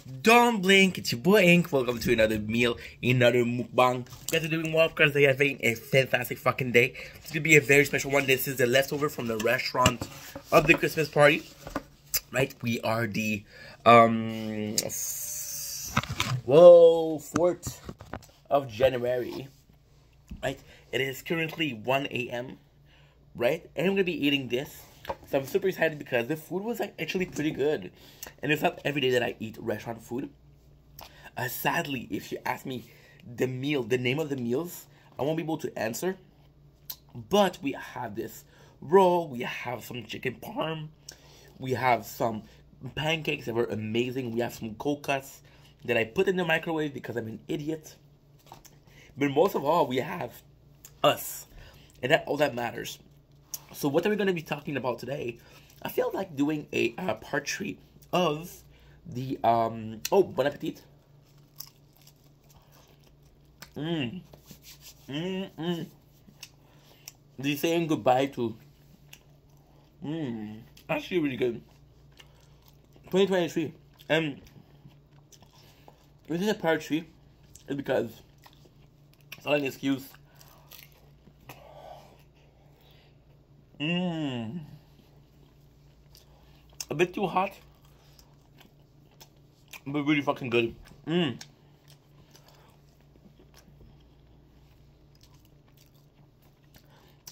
Don't blink, it's your boy Ink. Welcome to another meal, another mukbang. You guys are doing well because they are having a fantastic fucking day. It's gonna be a very special one. This is the leftover from the restaurant of the Christmas party. Right? We are the 4th of January. Right? It is currently 1 a.m. Right? And I'm gonna be eating this. So I'm super excited because the food was actually pretty good. And it's not every day that I eat restaurant food. Sadly, if you ask me the name of the meals, I won't be able to answer. But we have this roll, we have some chicken parm, we have some pancakes that were amazing, we have some cold cuts that I put in the microwave because I'm an idiot. But most of all, we have us. And that's all that matters. So what are we going to be talking about today? I feel like doing a part 3 of the oh, bon appetit. The saying goodbye to actually really good 2023. And this is a part 3 is because it's not an excuse. A bit too hot, but really fucking good.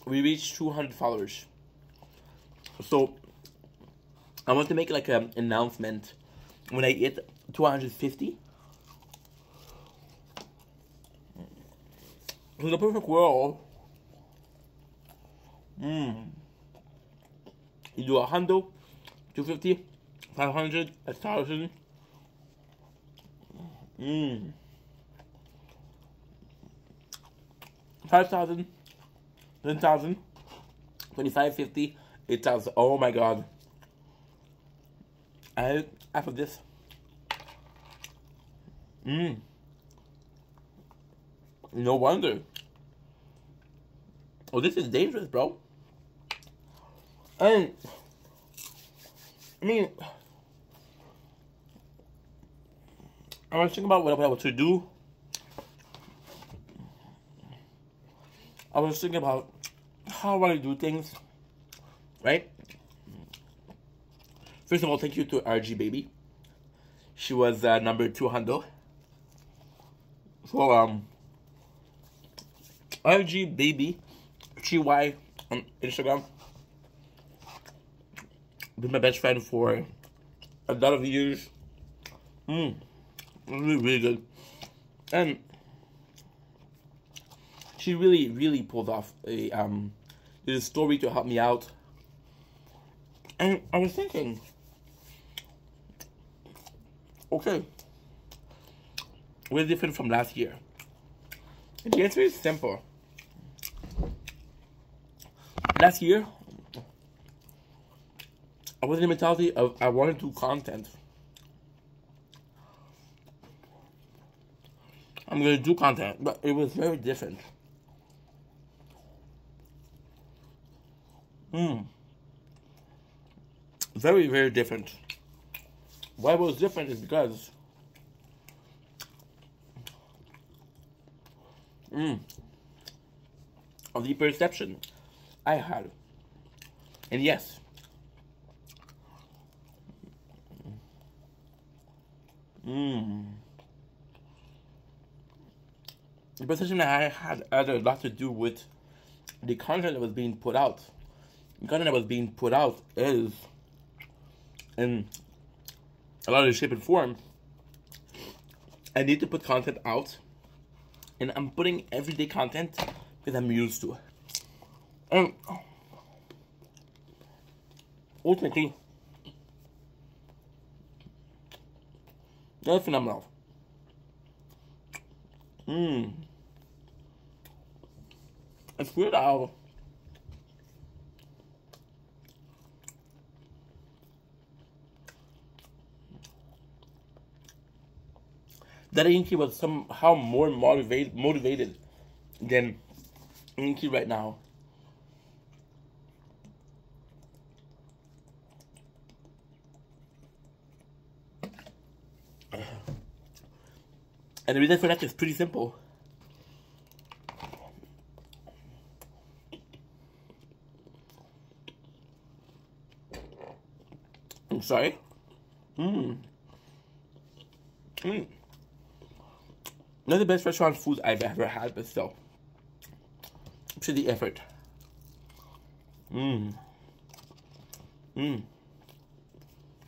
We reached 200 followers. So I want to make like an announcement when I hit 250. So the perfect world, you do 100, 250, 500, 1,000. 5,000, 10,000, 25, 50, 8,000. Oh my god. I after this. No wonder. Oh, this is dangerous, bro. And I mean, I was thinking about what I was to do. I was thinking about how I do things, right? First of all, thank you to RG Baby. She was number 200. So RG Baby, GY on Instagram. Been my best friend for a lot of years. Really, really good. And she really pulled off a story to help me out. And I was thinking, okay, we're different from last year. And the answer is simple. Last year, I was in the mentality of I wanted to do content. I'm going to do content, but it was very different. Very, very different. Why it was different is because of the perception I had. And yes, the perception that I had a lot to do with the content that was being put out. The content that was being put out is, in a lot of shape and form, I need to put content out, and I'm putting everyday content that I'm used to. And ultimately, that's phenomenal. It's weird how that Inky was somehow more motivated than Inky right now. And the reason for that is pretty simple. I'm sorry. Not the best restaurant food I've ever had, but still. To the effort. Oh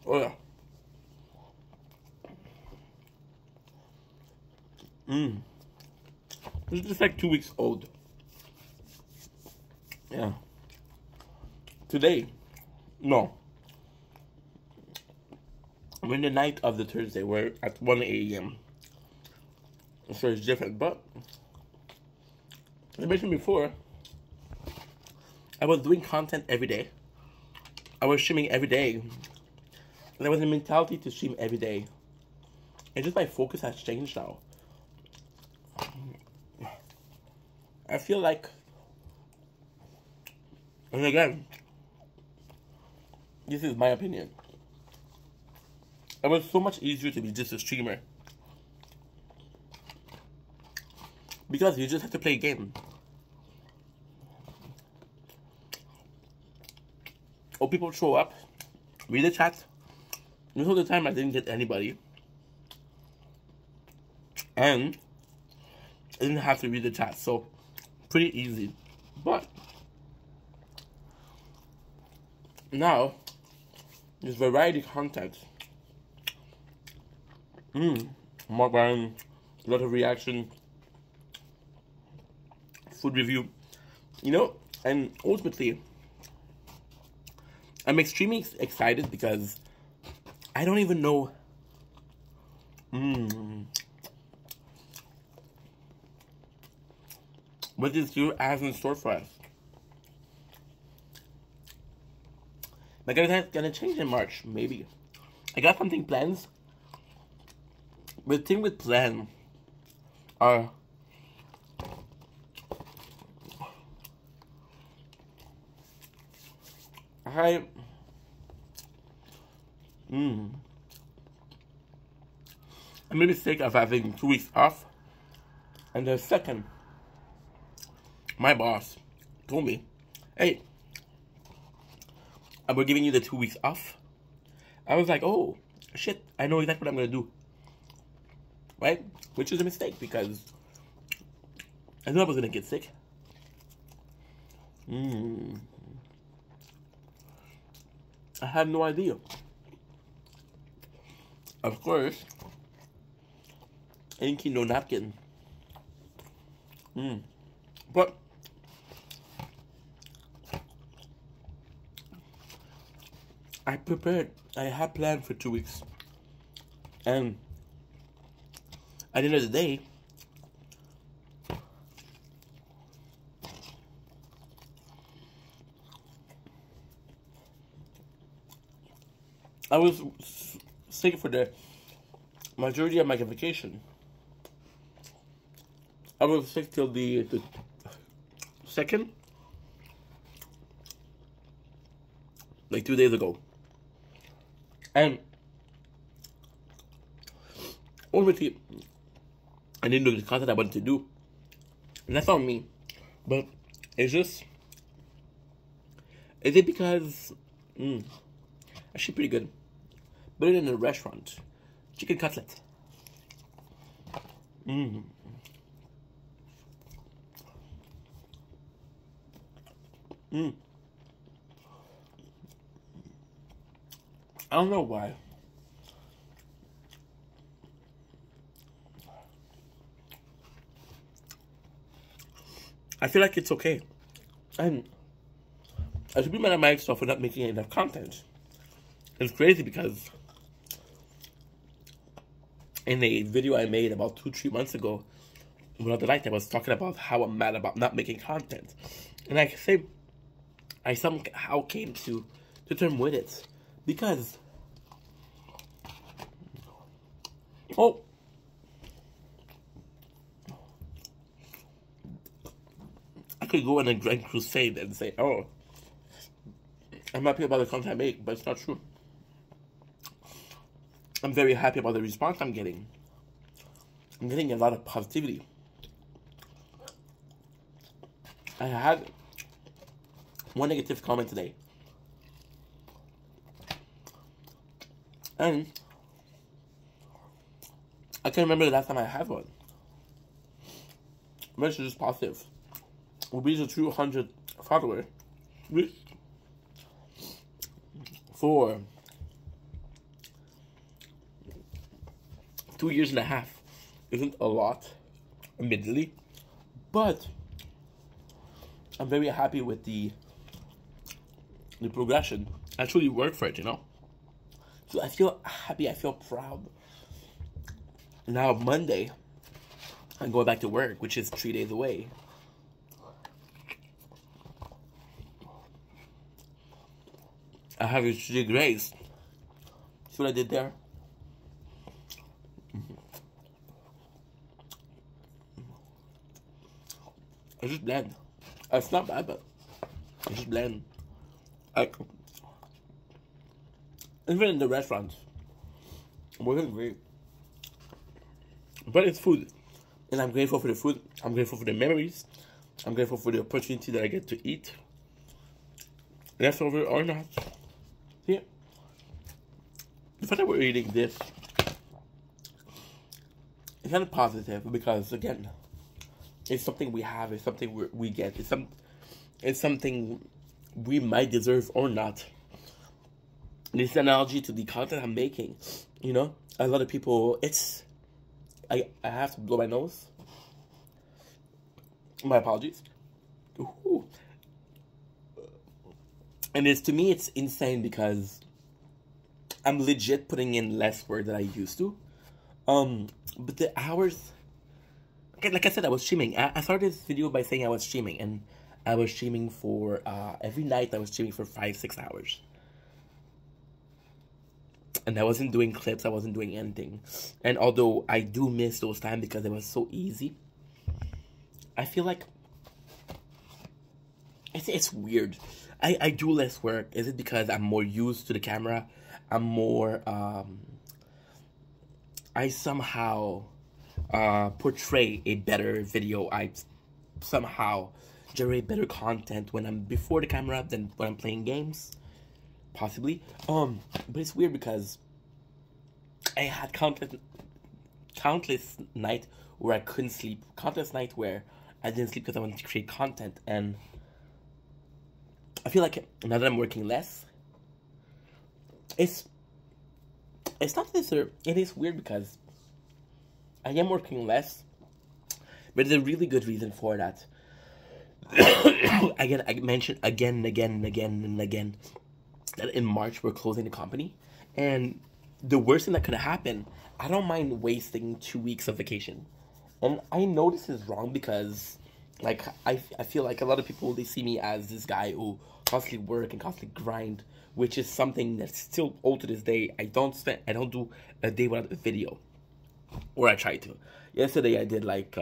yeah. It's just like 2 weeks old. Yeah. Today. No. We're in the night of the Thursday. We're at 1 a.m. So it's different. But, as I mentioned before, I was doing content every day. I was streaming every day. And I was in the mentality to stream every day. And just my focus has changed now. I feel like, and again, this is my opinion, it was so much easier to be just a streamer. Because you just have to play a game. Or people show up, read the chat. Most of the time I didn't get anybody. And I didn't have to read the chat, so pretty easy. But now there's variety content. Mukbang, a lot of reaction, food review, you know, and ultimately I'm extremely excited because I don't even know what this year has in store for us. My guys gonna change in March, maybe. I got something planned. But the thing with plan are I made a mistake of having 2 weeks off. And the second, my boss told me, hey, we're giving you the 2 weeks off. I was like, oh, shit, I know exactly what I'm going to do. Right? Which is a mistake because I knew I was going to get sick. I had no idea. Of course, inky, no napkin. But I prepared. I had planned for 2 weeks. And at the end of the day, I was sick for the majority of my vacation. I was sick till the 2nd, like 2 days ago. And ultimately, I didn't do the content I wanted to do. And that's on me. But it's just, is it because, actually pretty good. Better than a restaurant. Chicken cutlet. I don't know why. I feel like it's okay. And I should be mad at myself for not making enough content. It's crazy because in a video I made about 2-3 months ago, one of the night I was talking about how I'm mad about not making content. And I say I somehow came to term with it. Because I could go on a grand crusade and say, oh, I'm happy about the content I make, but it's not true. I'm very happy about the response I'm getting. I'm getting a lot of positivity. I had one negative comment today. And I can't remember the last time I had one. But it's just positive. We reached a 200 follower. For 2 years and a half. Isn't a lot, admittedly. But I'm very happy with the progression. I truly worked for it, you know? So I feel happy, I feel proud. Now Monday, I'm going back to work, which is 3 days away. I have a 3 grades. See what I did there? It's just bland. It's not bad, but it's just bland. Like, even in the restaurants, it wasn't great. But it's food. And I'm grateful for the food. I'm grateful for the memories. I'm grateful for the opportunity that I get to eat. Leftover or not. Yeah. The fact that we're eating this is kind of positive because, again, it's something we have. It's something we get. It's something we might deserve or not. This analogy to the content I'm making, you know, a lot of people, I have to blow my nose. My apologies. Ooh. And to me, it's insane because I'm legit putting in less work than I used to. But the hours, like I said, I was streaming. I started this video by saying I was streaming, and I was streaming for, every night I was streaming for 5-6 hours. And I wasn't doing clips, I wasn't doing anything. And although I do miss those times because it was so easy, I feel like it's weird. I do less work. Is it because I'm more used to the camera? I'm more, I somehow portray a better video. I somehow generate better content when I'm before the camera than when I'm playing games. Possibly. But it's weird because I had countless nights where I couldn't sleep. Countless nights where I didn't sleep because I wanted to create content. And I feel like now that I'm working less, it's not necessarily, it is weird because I am working less, but there's a really good reason for that. Again, I mentioned again and again that in March we're closing the company, and the worst thing that could have happened, I don't mind wasting 2 weeks of vacation. And I know this is wrong because, like, I feel like a lot of people, they see me as this guy who constantly work and constantly grind, which is something that's still old to this day. I don't do a day without a video, or I try to. Yesterday I did like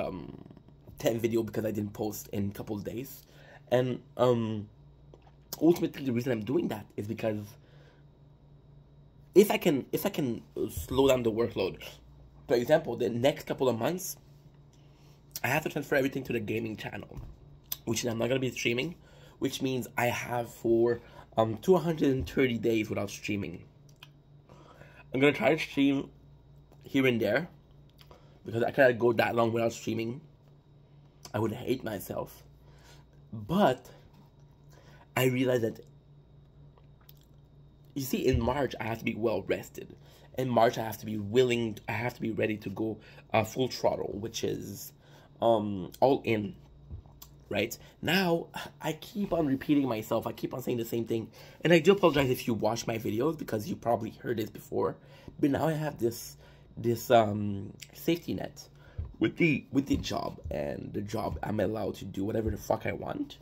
10 video because I didn't post in a couple of days, and ultimately the reason I'm doing that is because if I can slow down the workload, for example, the next couple of months, I have to transfer everything to the gaming channel, which I'm not going to be streaming, which means I have for 230 days without streaming. I'm going to try to stream here and there, because I cannot go that long without streaming. I would hate myself. But I realized that, you see, in March, I have to be well rested. In March, I have to be ready to go full throttle, which is all in, right? Now, I keep on repeating myself. I keep on saying the same thing. And I do apologize if you watch my videos, because you probably heard this before. But now I have this safety net with the job, and the job I'm allowed to do whatever the fuck I want.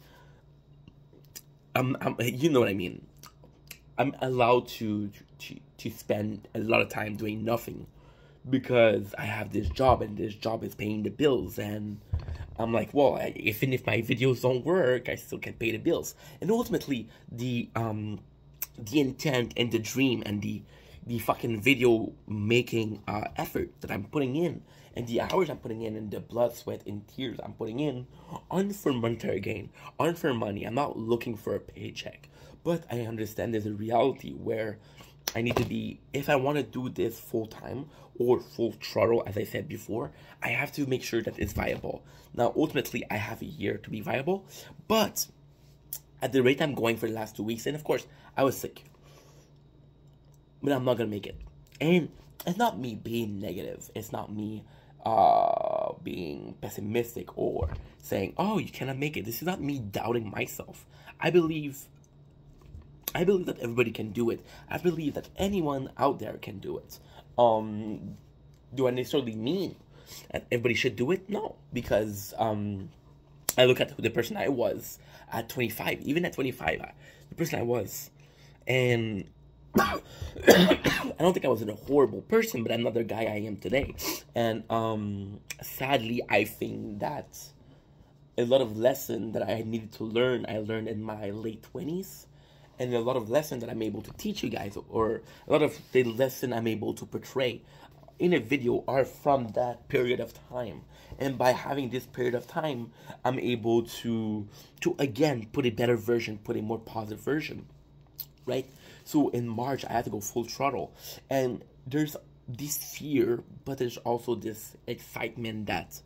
You know what I mean. I'm allowed to spend a lot of time doing nothing because I have this job, and this job is paying the bills. And I'm like, well, even if my videos don't work, I still can pay the bills. And ultimately, the intent and the dream and the the fucking video making effort that I'm putting in, and the hours I'm putting in, and the blood, sweat, and tears I'm putting in, aren't for monetary gain, aren't for money. I'm not looking for a paycheck. But I understand there's a reality where I need to be, if I want to do this full time or full throttle, as I said before, I have to make sure that it's viable. Now, ultimately, I have a year to be viable, but at the rate I'm going for the last 2 weeks, and of course, I was sick, but I'm not gonna make it. And it's not me being negative. It's not me being pessimistic or saying, oh, you cannot make it. This is not me doubting myself. I believe that everybody can do it. I believe that anyone out there can do it. Do I necessarily mean that everybody should do it? No, because I look at the person I was at 25. Even at 25, the person I was, and I don't think I was a horrible person, but I'm not the guy I am today. And sadly, I think that a lot of lessons that I needed to learn, I learned in my late 20s. And a lot of lessons that I'm able to teach you guys, or a lot of the lesson I'm able to portray in a video, are from that period of time. And by having this period of time, I'm able to again put a better version, put a more positive version, right? So in March, I had to go full throttle, and there's this fear, but there's also this excitement that,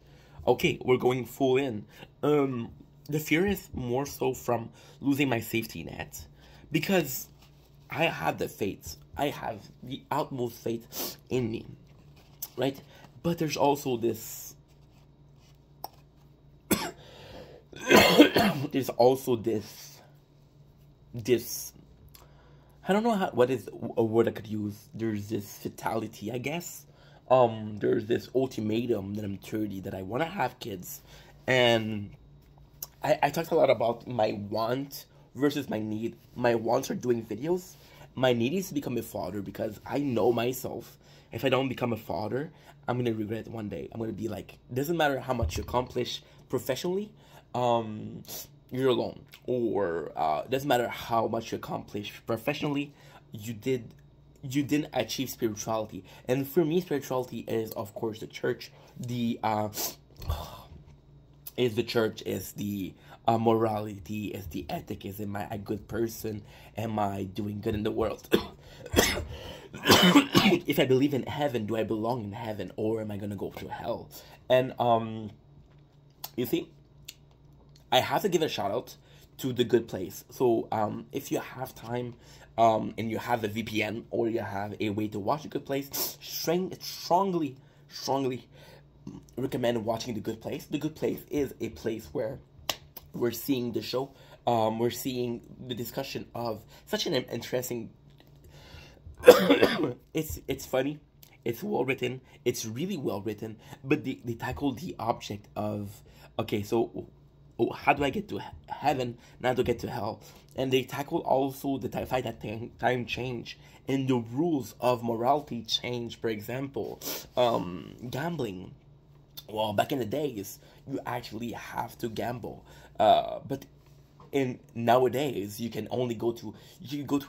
okay, we're going full in. The fear is more so from losing my safety net. Because I have the faith. I have the utmost faith in me. Right? But there's also this... there's also this... I don't know what is a word I could use. There's this fatality, I guess. There's this ultimatum that I'm 30, that I want to have kids. And I talked a lot about my want versus my need. My wants are doing videos. My need is to become a father, because I know myself. If I don't become a father, I'm going to regret it one day. I'm going to be like, doesn't matter how much you accomplish professionally, you're alone. Or doesn't matter how much you accomplish professionally, you didn't achieve spirituality. And for me, spirituality is, of course, the church. Is the church, is the morality, is the ethic, is am I a good person, am I doing good in the world? If I believe in heaven, do I belong in heaven, or am I gonna go to hell? And you see, I have to give a shout out to The Good Place. So if you have time, and you have a VPN, or you have a way to watch The Good Place, strongly recommend watching The Good Place. The Good Place is a place where we're seeing the show, we're seeing the discussion of such an interesting... it's funny, it's well written, it's really well written, but they tackle the object of, okay, so how do I get to heaven, not to get to hell? And they tackle also the fact that time change and the rules of morality change. For example, gambling. Well, back in the days, you actually have to gamble. But nowadays, you can go to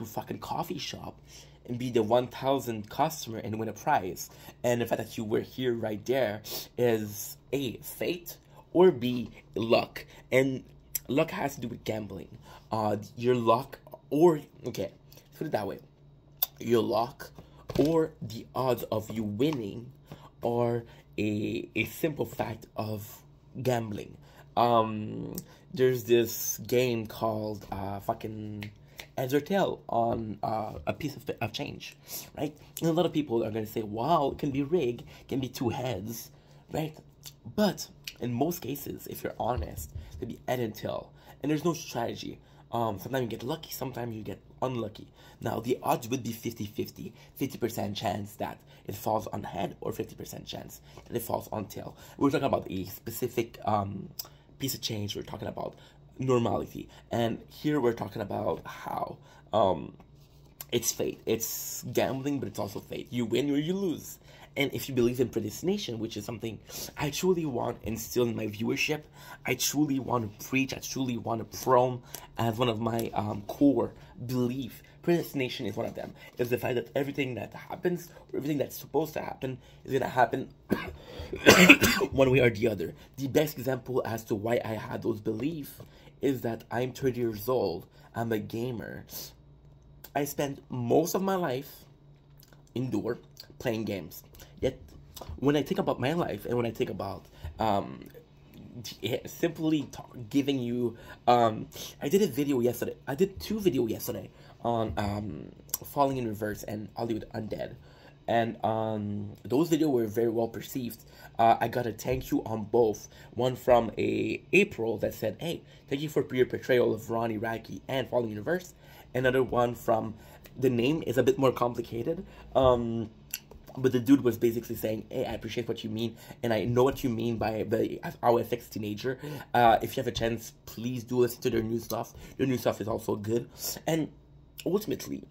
a fucking coffee shop and be the 1,000th customer and win a prize. And the fact that you were here right there is A, fate, or B, luck. And luck has to do with gambling. Your luck, or, okay, put it that way. Your luck or the odds of you winning are a simple fact of gambling. There's this game called fucking heads or tail on a piece of change, right? And a lot of people are going to say, wow, it can be rigged, it can be two heads, right? But in most cases, if you're honest, it could be head and tail, and there's no strategy. Sometimes you get lucky, sometimes you get unlucky. Now, the odds would be 50-50, 50% chance that it falls on head, or 50% chance that it falls on tail. We're talking about a specific piece of change. We're talking about normality. And here we're talking about how it's fate. It's gambling, but it's also fate. You win or you lose. And if you believe in predestination, which is something I truly want to instill in my viewership, I truly want to preach, I truly want to prone as one of my core belief. Predestination is one of them. It's the fact that everything that happens, or everything that's supposed to happen, is gonna happen one way or the other. The best example as to why I had those beliefs is that I'm 30 years old. I'm a gamer. I spent most of my life indoor playing games. Yet, when I think about my life and when I think about simply giving you, I did a video yesterday. I did 2 videos yesterday on Falling in Reverse and Hollywood Undead. And those videos were very well perceived. I got a thank you on both. One from April that said, "Hey, thank you for your portrayal of Ronnie Radke and Falling in Reverse." Another one from, the name is a bit more complicated. But the dude was basically saying, "Hey, I appreciate what you mean, and I know what you mean by the RFX teenager. If you have a chance, please do listen to their new stuff. Their new stuff is also good." And ultimately,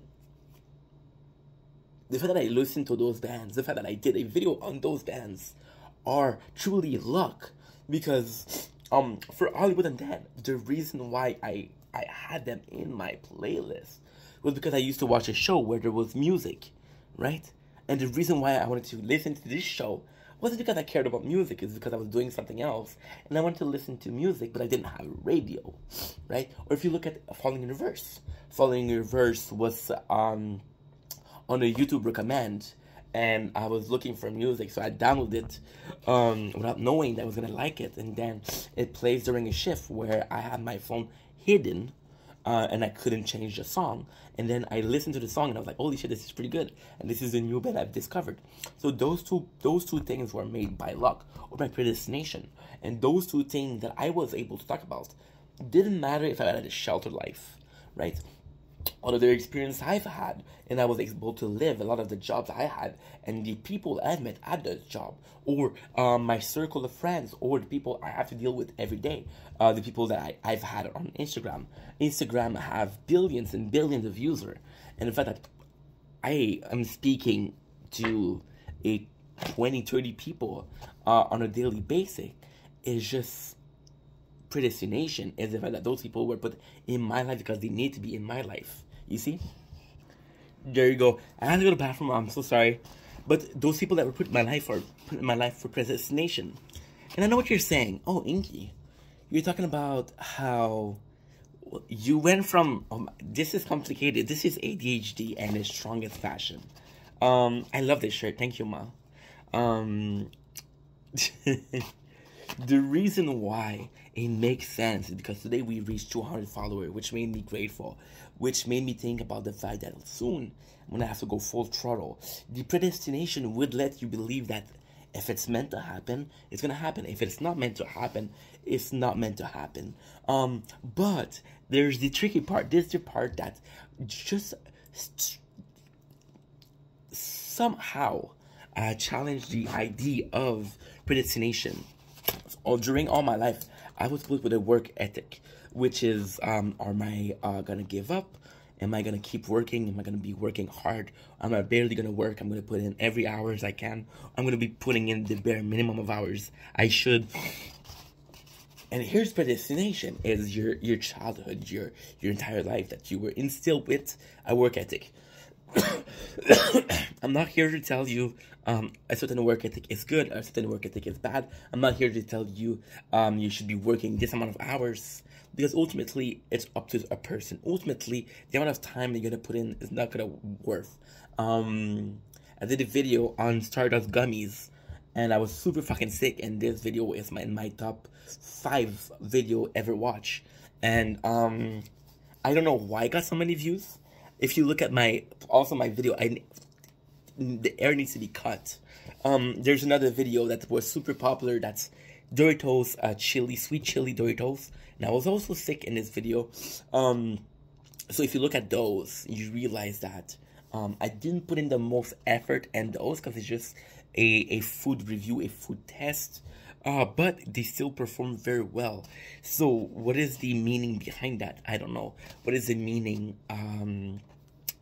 the fact that I listened to those bands, the fact that I did a video on those bands, are truly luck. Because for Hollywood Undead, the reason why I had them in my playlist was because I used to watch a show where there was music, right? And the reason why I wanted to listen to this show wasn't because I cared about music, it's because I was doing something else. And I wanted to listen to music, but I didn't have a radio, right? Or if you look at Falling in Reverse. Falling in Reverse was on a YouTube recommend, and I was looking for music, so I downloaded it without knowing that I was going to like it. And then it plays during a shift where I had my phone hidden, and I couldn't change the song. And then I listened to the song and I was like, holy shit, this is pretty good. And this is a new band I've discovered. So those two things were made by luck or by predestination. And those 2 things that I was able to talk about didn't matter if I had a sheltered life, right? All of the experience I've had, and I was able to live a lot of the jobs I had, and the people I met at that job, or my circle of friends, or the people I have to deal with every day, the people that I've had on Instagram. Instagram have billions and billions of users, and the fact that I am speaking to 20-30 people on a daily basis is just predestination. Is the fact that those people were put in my life because they need to be in my life. You see? There you go. I had to go to the bathroom. I'm so sorry. But those people that were put in my life are put in my life for predestination. And I know what you're saying. Oh, Inky. You're talking about how you went from, this is complicated. This is ADHD and its strongest fashion. I love this shirt. Thank you, Ma. The reason why it makes sense is because today we reached 200 followers, which made me grateful, which made me think about the fact that soon I'm going to have to go full throttle. The predestination would let you believe that if it's meant to happen, it's going to happen. If it's not meant to happen, it's not meant to happen. But there's the tricky part. There's the part that just somehow challenged the idea of predestination. During all my life, I was put with a work ethic, which is, am I gonna give up? Am I gonna keep working? Am I gonna be working hard? Am I barely gonna work? I'm gonna put in every hours I can. I'm gonna be putting in the bare minimum of hours I should. And here's predestination: is your childhood, your entire life that you were instilled with a work ethic. I'm not here to tell you a certain work ethic is good, a certain work ethic is bad. I'm not here to tell you you should be working this amount of hours, because ultimately it's up to a person. Ultimately, the amount of time that you're gonna put in is not gonna worth. I did a video on Stardust gummies, and I was super fucking sick, and this video is in my top 5 video ever watched. And I don't know why I got so many views. If you look at my video, the air needs to be cut. There's another video that was super popular, that's Doritos sweet chili Doritos, and I was also sick in this video. So if you look at those, you realize that I didn't put in the most effort in those, because it's just a food review, a food test. But they still perform very well. So what is the meaning behind that? I don't know. What is the meaning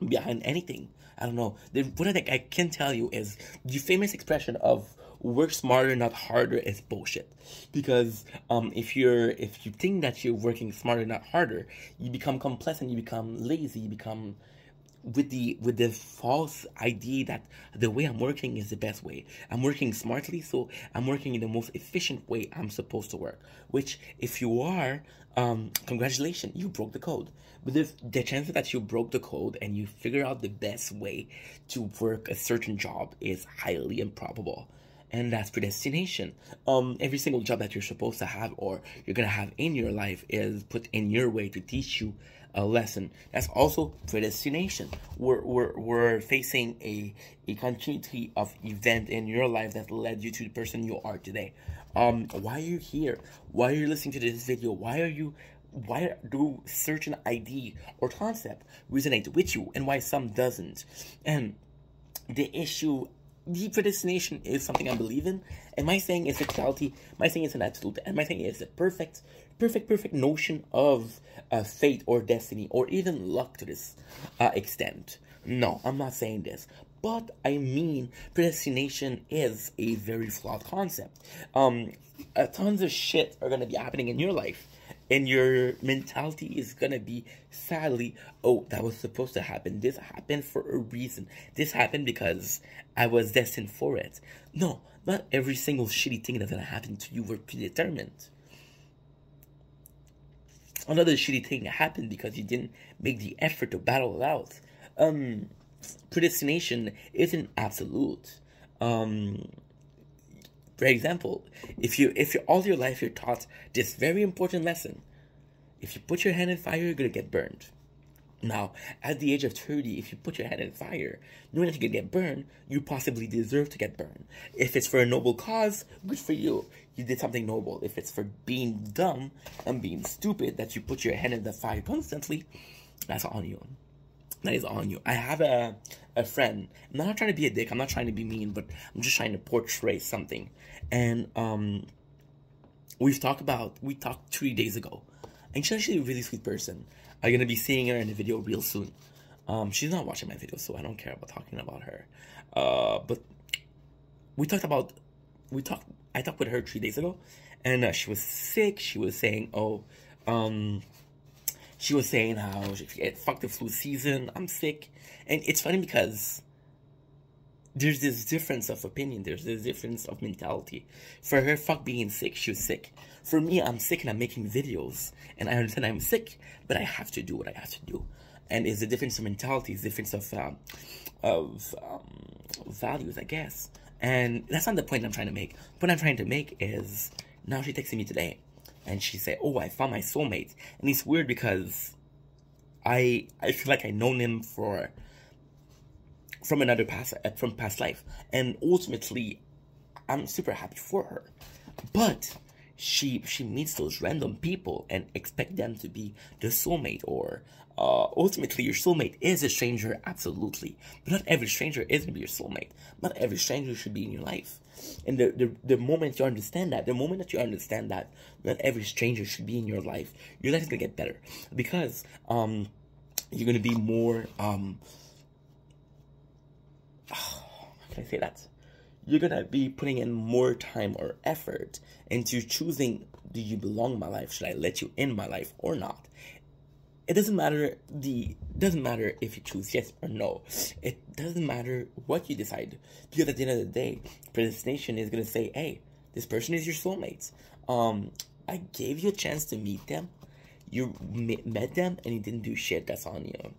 behind anything? I don't know. What I can tell you is the famous expression of "work smarter, not harder" is bullshit. Because if you think that you're working smarter, not harder, you become complacent, you become lazy, you become with the false idea that the way I'm working is the best way. I'm working smartly, so I'm working in the most efficient way I'm supposed to work. Which, if you are, congratulations, you broke the code. But the chances that you broke the code and you figure out the best way to work a certain job is highly improbable. And that's predestination. Every single job that you're supposed to have or you're gonna have in your life is put in your way to teach you a lesson. That's also predestination. We're facing a continuity of event in your life that led you to the person you are today. Why are you here? Why are you listening to this video? Why do certain idea or concept resonate with you and why some doesn't? And the issue, the predestination is something I believe in, and my saying is totality, my saying is an absolute, and my saying is a perfect notion of fate or destiny or even luck to this extent. No, I'm not saying this, but I mean predestination is a very flawed concept. Tons of shit are gonna be happening in your life, and your mentality is gonna be, sadly, oh, that was supposed to happen. This happened for a reason. This happened because I was destined for it. No, not every single shitty thing that's gonna happen to you were predetermined. Another shitty thing happened because you didn't make the effort to battle it out. Predestination isn't absolute. For example, if you all your life you're taught this very important lesson: if you put your hand in fire, you're gonna get burned. Now, at the age of 30, if you put your hand in fire, knowing that you're gonna get burned, you possibly deserve to get burned. If it's for a noble cause, good for you. You did something noble. If it's for being dumb and being stupid, that you put your hand in the fire constantly, that's on you. That is on you. I have a friend. I'm not trying to be a dick. I'm not trying to be mean, but I'm just trying to portray something. And we talked 3 days ago. And she's actually a really sweet person. I'm gonna be seeing her in a video real soon. She's not watching my video, so I don't care about talking about her. But I talked with her 3 days ago, and she was sick. She was saying, she was saying how fuck the flu season, I'm sick. And it's funny because there's this difference of opinion, there's this difference of mentality. For her, fuck being sick, she was sick. For me, I'm sick and I'm making videos, and I understand I'm sick, but I have to do what I have to do. And it's a difference of mentality, it's a difference of values, I guess. And that's not the point I'm trying to make. The point I'm trying to make is, now she texted me today, and she said, oh, I found my soulmate. And it's weird because I feel like I've known him from past life. And ultimately, I'm super happy for her. But she meets those random people and expect them to be the soulmate, or ultimately your soulmate is a stranger, absolutely. But not every stranger is going to be your soulmate. Not every stranger should be in your life. And the moment you understand that, not every stranger should be in your life is going to get better. Because you're going to be more, how can I say that? You're going to be putting in more time or effort into choosing, do you belong in my life? Should I let you in my life or not? It doesn't matter if you choose yes or no. It doesn't matter what you decide, because at the end of the day, predestination is gonna say, hey, this person is your soulmate. I gave you a chance to meet them. You met them and you didn't do shit. That's on you,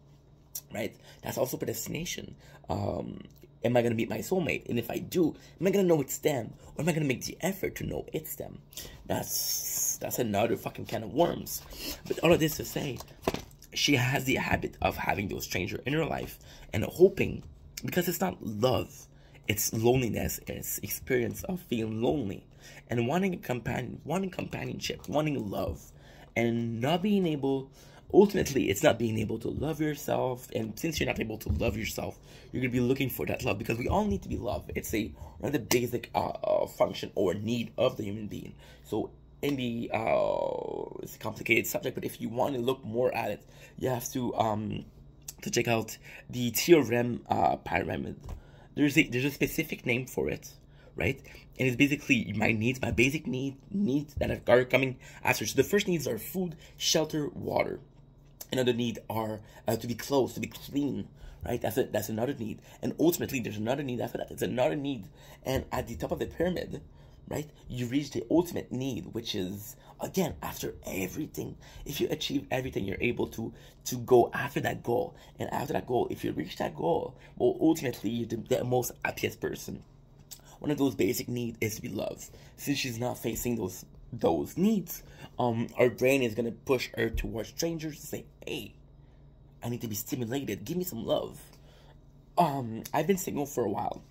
right? That's also predestination. Am I gonna meet my soulmate? And if I do, am I gonna know it's them, or am I gonna make the effort to know it's them? That's another fucking can of worms. But all of this to say, she has the habit of having those strangers in her life and hoping, because it's not love, it's loneliness, it's experience of feeling lonely and wanting a companion, wanting companionship, wanting love, and not being able. Ultimately, it's not being able to love yourself, and since you're not able to love yourself, you're going to be looking for that love, because we all need to be loved. It's one of the basic function or need of the human being. So, in the, it's a complicated subject, but if you want to look more at it, you have to check out the theorem pyramid. There's a specific name for it, right? And it's basically my needs, my basic needs that are coming after. So the first needs are food, shelter, water. Another need are to be clothed, to be clean, right? That's another need. And ultimately, there's another need after that. It's another need. And at the top of the pyramid, right, you reach the ultimate need, which is, again, after everything. If you achieve everything, you're able to go after that goal. And after that goal, if you reach that goal, well, ultimately, you're the most happiest person. One of those basic needs is to be loved. Since she's not facing those needs, our brain is gonna push her towards strangers to say, hey, I need to be stimulated. Give me some love. I've been single for a while.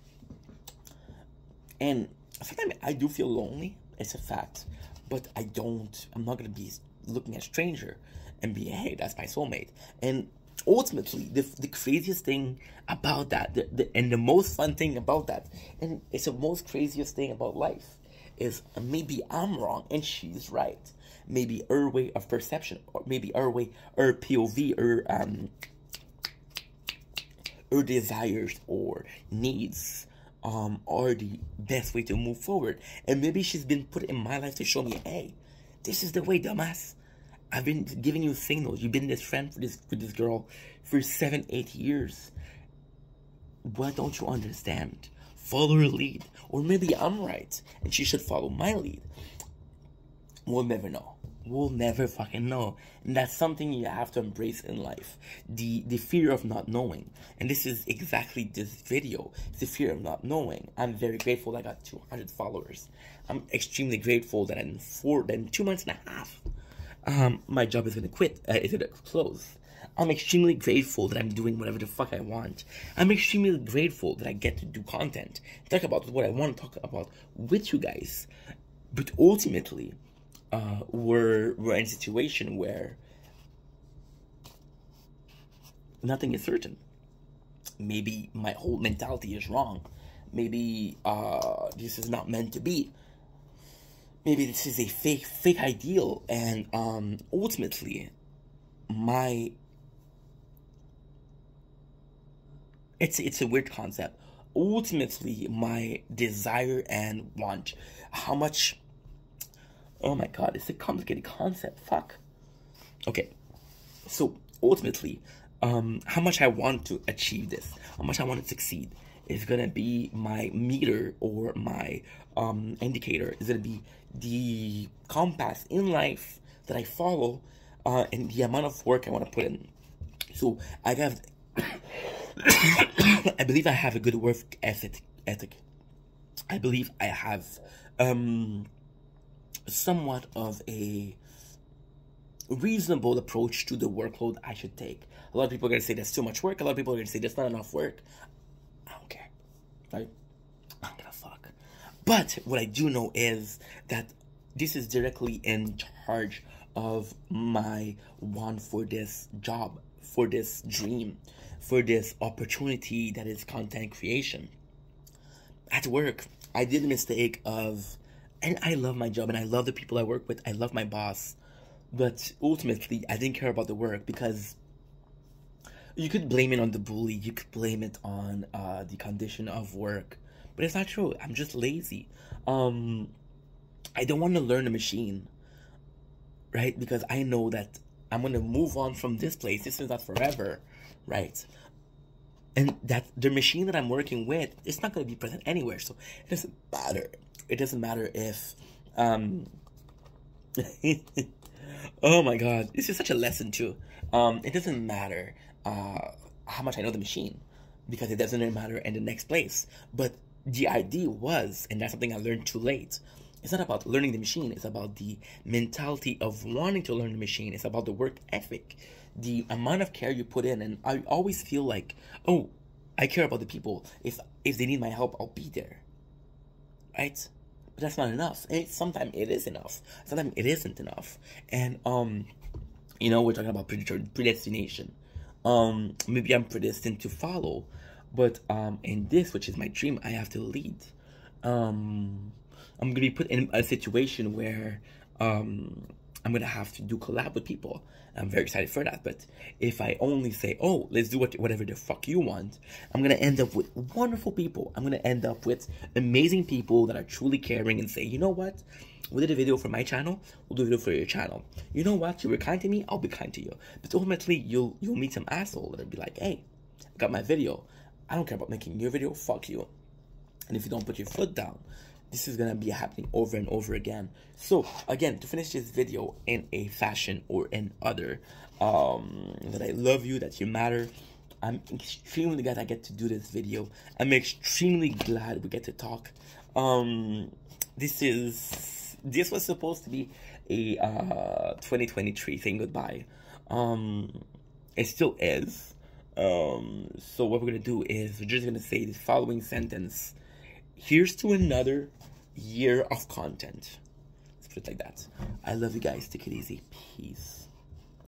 And sometimes I do feel lonely. It's a fact. But I'm not going to be looking at a stranger and be, hey, that's my soulmate. And ultimately, the craziest thing about that, and the most fun thing about that, and it's the most craziest thing about life, is maybe I'm wrong and she's right. Maybe her way of perception, or maybe her POV, her desires or needs are the best way to move forward. And maybe she's been put in my life to show me, hey, this is the way, dumbass. I've been giving you signals. You've been this friend with this girl for 7-8 years. What don't you understand? Follow her lead. Or maybe I'm right and she should follow my lead. We'll never know. We'll never fucking know. And that's something you have to embrace in life. The fear of not knowing. And this is exactly this video. It's the fear of not knowing. I'm very grateful that I got 200 followers. I'm extremely grateful that in 2 months and a half, my job is gonna close. I'm extremely grateful that I'm doing whatever the fuck I want. I'm extremely grateful that I get to do content, talk about what I want to talk about with you guys. But ultimately, we're in a situation where nothing is certain. Maybe my whole mentality is wrong. Maybe this is not meant to be. Maybe this is a fake ideal. And ultimately, it's a weird concept. Ultimately, my desire and want, how much. Oh my god, it's a complicated concept. Fuck. Okay. So, ultimately, how much I want to achieve this, how much I want to succeed, is gonna be my meter or my indicator. Is gonna be the compass in life that I follow, and the amount of work I want to put in. So, I have... I believe I have a good work ethic. I believe I have... somewhat of a reasonable approach to the workload I should take. A lot of people are going to say that's too much work. A lot of people are going to say that's not enough work. I don't care. Right? I don't give a fuck. But what I do know is that this is directly in charge of my want for this job, for this dream, for this opportunity that is content creation. At work, I did the mistake of... And I love my job, and I love the people I work with. I love my boss. But ultimately, I didn't care about the work, because you could blame it on the bully. You could blame it on the condition of work. But it's not true. I'm just lazy. I don't want to learn the machine, right? Because I know that I'm going to move on from this place. This is not forever, right? And that the machine that I'm working with, it's not going to be present anywhere. So it doesn't matter. It doesn't matter if, oh my god, this is such a lesson too. It doesn't matter how much I know the machine, because it doesn't matter in the next place. But the idea was, and that's something I learned too late, it's not about learning the machine, it's about the mentality of wanting to learn the machine. It's about the work ethic, the amount of care you put in. And I always feel like, oh, I care about the people. If they need my help, I'll be there. Right? But that's not enough. And sometimes it is enough. Sometimes it isn't enough. And, you know, we're talking about predestination. Maybe I'm predestined to follow. But in this, which is my dream, I have to lead. I'm going to be put in a situation where I'm going to have to do collab with people. I'm very excited for that. But if I only say, oh, let's do whatever the fuck you want, I'm going to end up with wonderful people. I'm going to end up with amazing people that are truly caring and say, you know what? We did a video for my channel. We'll do a video for your channel. You know what? You were kind to me. I'll be kind to you. But ultimately, you'll meet some asshole that'll be like, hey, got my video. I don't care about making your video. Fuck you. And if you don't put your foot down, this is gonna be happening over and over again. So again, to finish this video in a fashion or in other, that I love you, that you matter. I'm extremely glad I get to do this video. I'm extremely glad we get to talk. This was supposed to be a 2023 thing goodbye. It still is. So what we're gonna do is we're just gonna say the following sentence. Here's to another year of content. Let's put it like that. I love you guys. Take it easy. Peace.